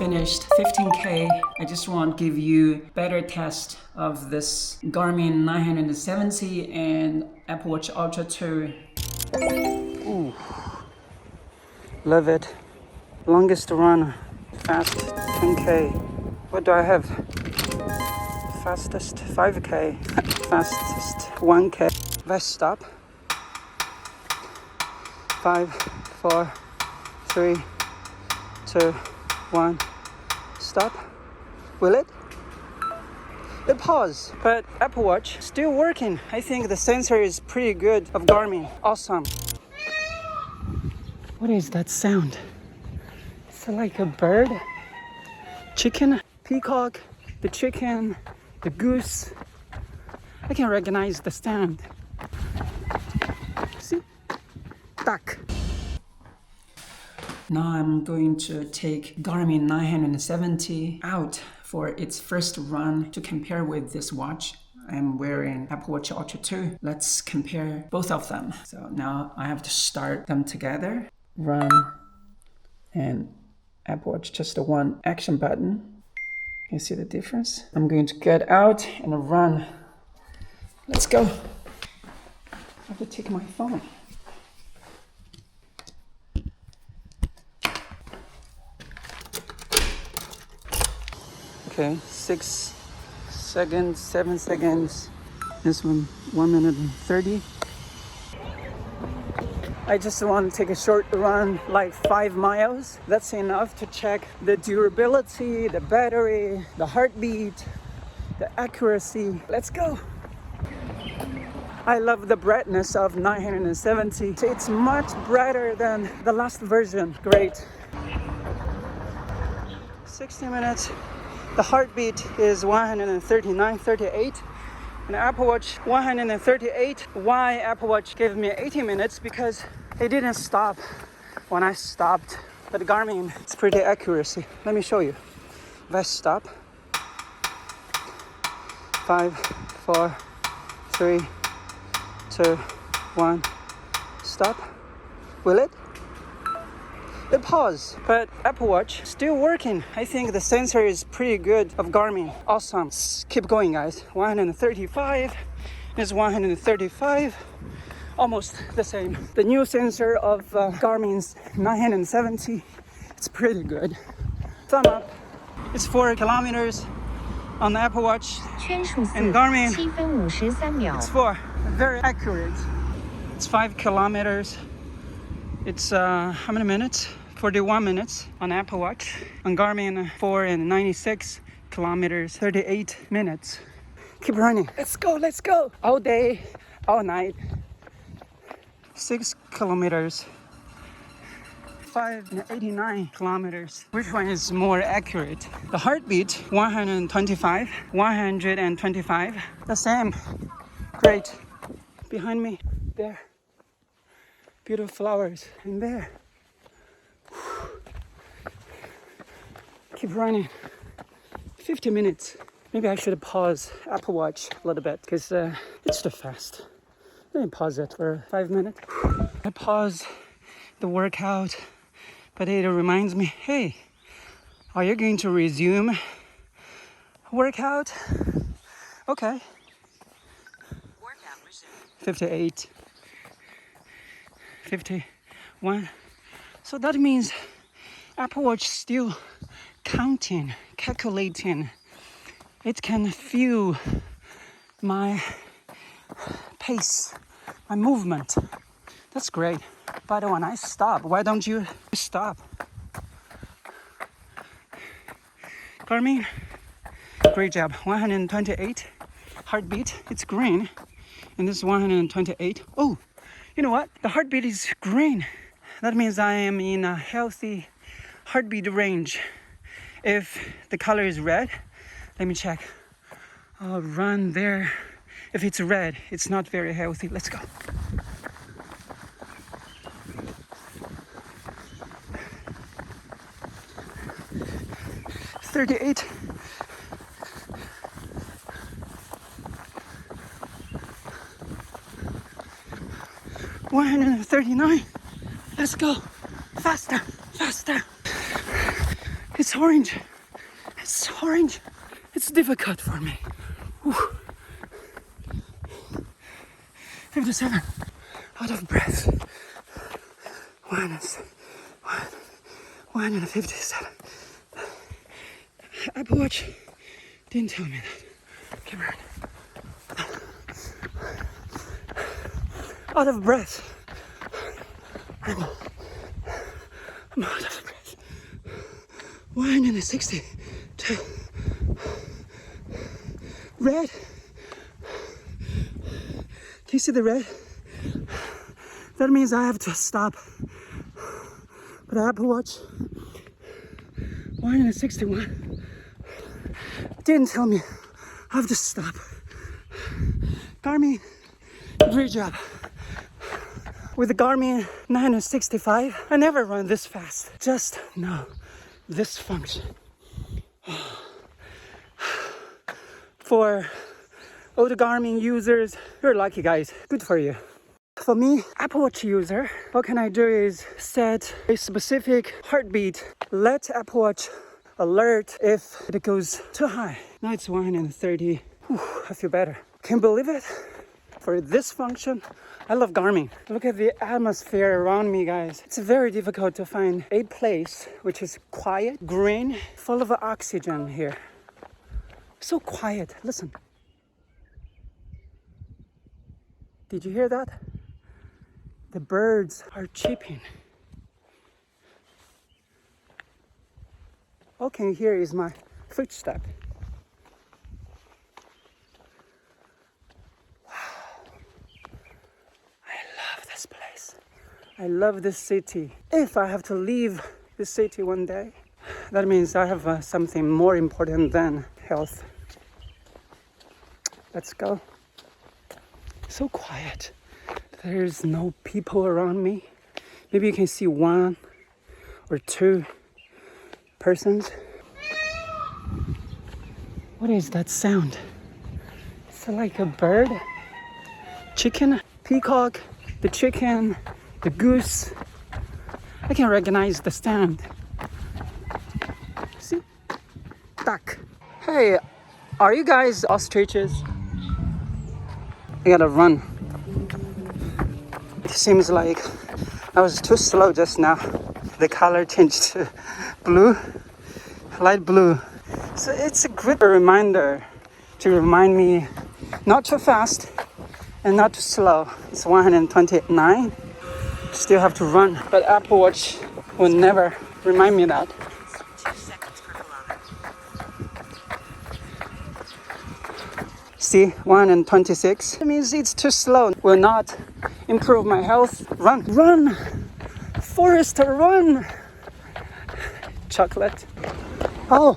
finished 15K. I just want to give you better test of this Garmin 970 and Apple Watch Ultra 2. Ooh, love it. Longest run, fast 10K. What do I have? Fastest 5K, fastest 1K. Let's stop. 5, 4, 3, 2, 1. Stop. Will it? It paused, but Apple Watch still working. I think the sensor is pretty good of Garmin. Awesome. What is that sound? It's like a bird, chicken, peacock, the chicken, the goose. I can recognize the sound. See? Duck. Now I'm going to take Garmin 970 out for its first run to compare with this watch. I'm wearing Apple Watch Ultra 2. Let's compare both of them. So now I have to start them together. Run and Apple Watch, just the one action button. You see the difference? I'm going to get out and run. Let's go. I have to take my phone. Okay, 6 seconds, 7 seconds. This one, 1 minute and 30. I just want to take a short run, like 5 miles. That's enough to check the durability, the battery, the heartbeat, the accuracy. Let's go. I love the brightness of 970. It's much brighter than the last version. Great. 60 minutes. The heartbeat is 139.38. And Apple Watch 138. Why Apple Watch gave me 80 minutes? Because it didn't stop when I stopped. But Garmin, it's pretty accuracy. Let me show you. If I stop, 5, 4, 3, 2, 1, stop. Will it? It paused, but Apple Watch still working. I think the sensor is pretty good of Garmin. Awesome. Let's keep going, guys. 135 is 135. Almost the same. The new sensor of Garmin's 970, it's pretty good. Thumb up. It's 4 kilometers on the Apple Watch. And Garmin, it's 4. Very accurate. It's 5 kilometers. It's how many minutes? 41 minutes on Apple Watch. On Garmin, 4 and 96 kilometers, 38 minutes. Keep running. Let's go, let's go. All day, all night. 6 kilometers. 589 kilometers. Which one is more accurate? The heartbeat, 125, 125. The same. Great. Behind me, there. Beautiful flowers in there. Keep running. 50 minutes. Maybe I should pause Apple Watch a little bit because it's too fast. Let me pause it for 5 minutes. I pause the workout, but it reminds me, hey, are you going to resume workout? Okay. Workout resume. 58. 51. So that means Apple Watch still counting, calculating. It can feel my pace, my movement. That's great. But when I stop, why don't you stop? Garmin, great job. 128 heartbeat. It's green. And this is 128. Oh, you know what? The heartbeat is green. That means I am in a healthy heartbeat range. If the color is red, let me check. I'll run there. If it's red, it's not very healthy. Let's go. $38. $139. Let's go. Faster, faster. It's orange. It's orange. It's difficult for me. Whew. 57. Out of breath. 157. Apple Watch didn't tell me that. Camera. Out of breath. I'm out of breath. 162. Red. Can you see the red? That means I have to stop. But Apple Watch 161 didn't tell me I have to stop. Garmin, great job. With the Garmin 965, I never run this fast. Just know this function. For all the Garmin users, you're lucky guys. Good for you. For me, Apple Watch user, what can I do is set a specific heartbeat. Let Apple Watch alert if it goes too high. Now it's 130. Whew, I feel better. Can you believe it? For this function, I love Garmin. Look at the atmosphere around me, guys. It's very difficult to find a place which is quiet, green, full of oxygen here. So quiet. Listen. Did you hear that? The birds are chirping. All I can hear is my footstep. Wow. I love this place. I love this city. If I have to leave this city one day, that means I have something more important than health. Let's go. So quiet. There's no people around me. Maybe you can see one or two persons. What is that sound? It's like a bird, chicken, peacock, the chicken, the goose. I can recognize the sound. See? Duck. Hey, are you guys ostriches? I gotta run. It seems like I was too slow just now. The color changed to blue, light blue. So it's a good reminder to remind me not too fast and not too slow. It's 129. Still have to run, but Apple Watch will never remind me that. See, 126. It means it's too slow. Will not improve my health. Run, run, Forrest, run. Chocolate. Oh,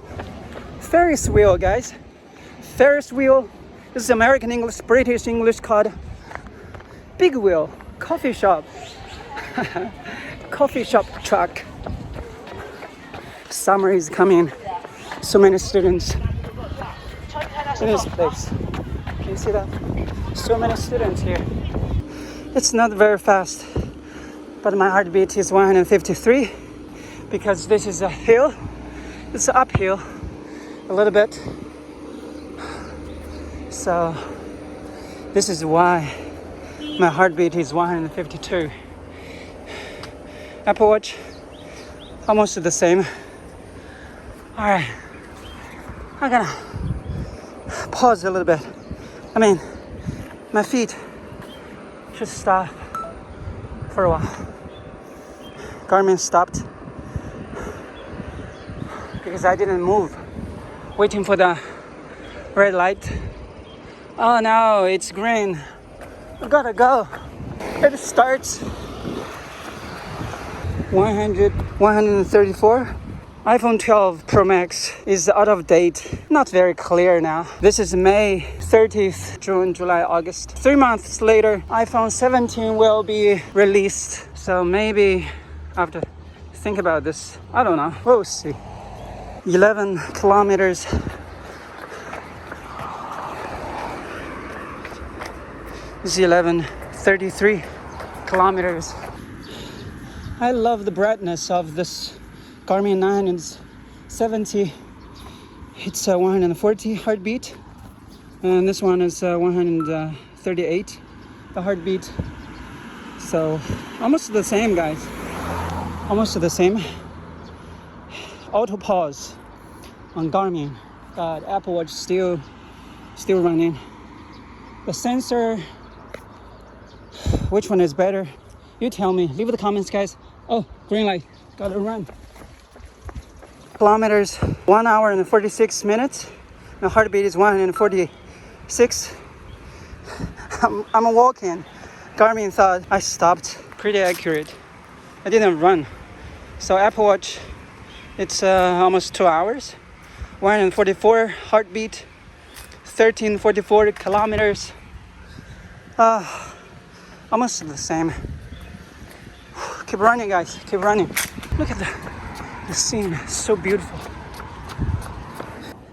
Ferris wheel, guys. Ferris wheel. This is American English, British English called big wheel. Coffee shop. Coffee shop truck. Summer is coming. So many students in this place. Can you see that? So many students here. It's not very fast, but my heartbeat is 153 because this is a hill. It's uphill a little bit. So this is why my heartbeat is 152. Apple Watch, almost the same. All right, I'm gonna pause a little bit. I mean, my feet should stop for a while. Garmin stopped because I didn't move, waiting for the red light. Oh no, it's green. I gotta go. It starts 134. iPhone 12 Pro Max is out of date. Not very clear now. This is May 30th, June, July, August. 3 months later, iPhone 17 will be released. So maybe I have to think about this. I don't know. We'll see. 11 kilometers. This is 11:33 kilometers. I love the brightness of this Garmin 70, it's 140 heartbeat, and this one is 138 the heartbeat. So almost the same, guys, almost the same. Auto pause on Garmin, but Apple Watch still running. The sensor, which one is better? You tell me. Leave the comments, guys. Oh, green light, gotta run. Kilometers, 1 hour and 46 minutes. My heartbeat is 146. I'm walking. Garmin thought I stopped. Pretty accurate. I didn't run. So Apple Watch, it's almost 2 hours. 144 heartbeat, 1344 kilometers. Almost the same. Keep running, guys. Keep running. Look at the scene. It's so beautiful.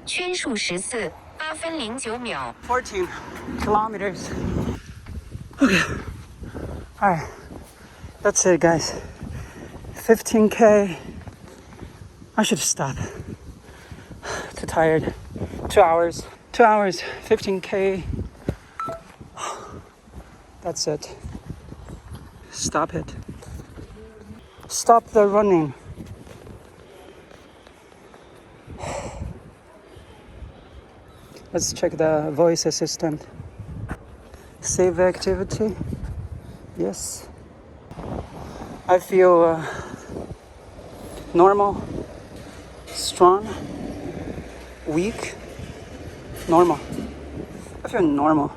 圈数14 8分09秒 14 kilometers. Okay. All right. That's it, guys. 15K. I should stop. Too tired. 2 hours. 2 hours, 15K. That's it. Stop it. Stop the running. Let's check the voice assistant. Save activity. Yes. I feel normal, strong, weak, normal. I feel normal.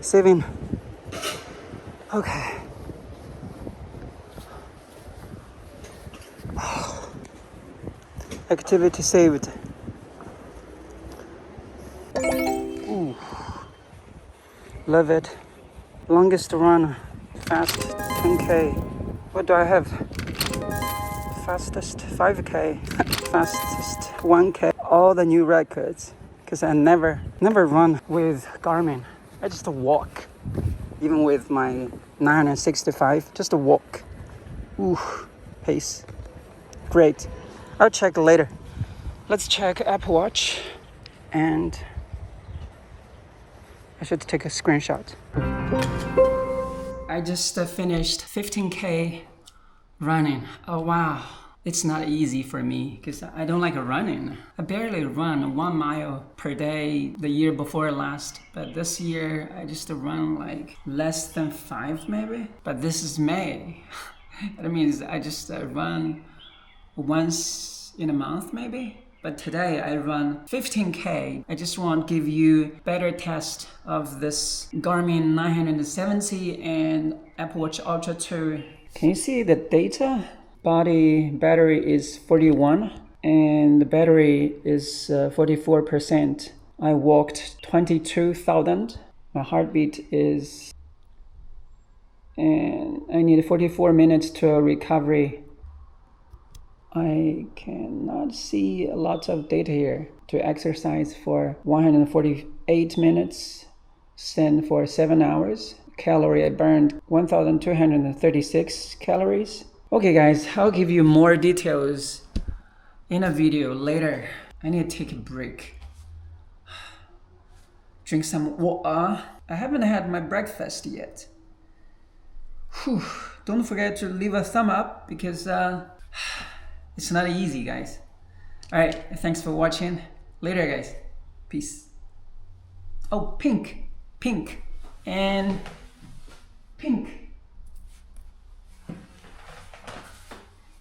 Saving. Okay. Activity saved. Ooh. Love it. Longest run. Fast 10K. What do I have? Fastest 5K. Fastest 1K. All the new records. Because I never run with Garmin. I just walk. Even with my 965, just a walk. Ooh, pace. Great. I'll check later. Let's check Apple Watch. And I should take a screenshot. I just finished 15K running. Oh wow. It's not easy for me because I don't like running. I barely run 1 mile per day the year before last. But this year I just run like less than 5 maybe. But this is May. That means I just run once in a month maybe. But today I run 15K. I just want to give you better test of this Garmin 970 and Apple Watch Ultra 2. Can you see the data? Body battery is 41 and the battery is 44%. I walked 22,000. My heartbeat is, and I need 44 minutes to recovery. I cannot see a lot of data here. To exercise for 148 minutes, stand for 7 hours. Calorie I burned 1,236 calories. Okay guys, I'll give you more details in a video later. I need to take a break. Drink some water. I haven't had my breakfast yet. Whew. Don't forget to leave a thumb up because it's not easy, guys. Alright, thanks for watching. Later, guys. Peace. Oh, pink, and pink.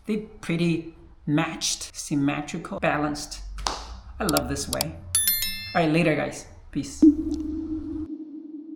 They pretty matched, symmetrical, balanced. I love this way. Alright, later, guys. Peace.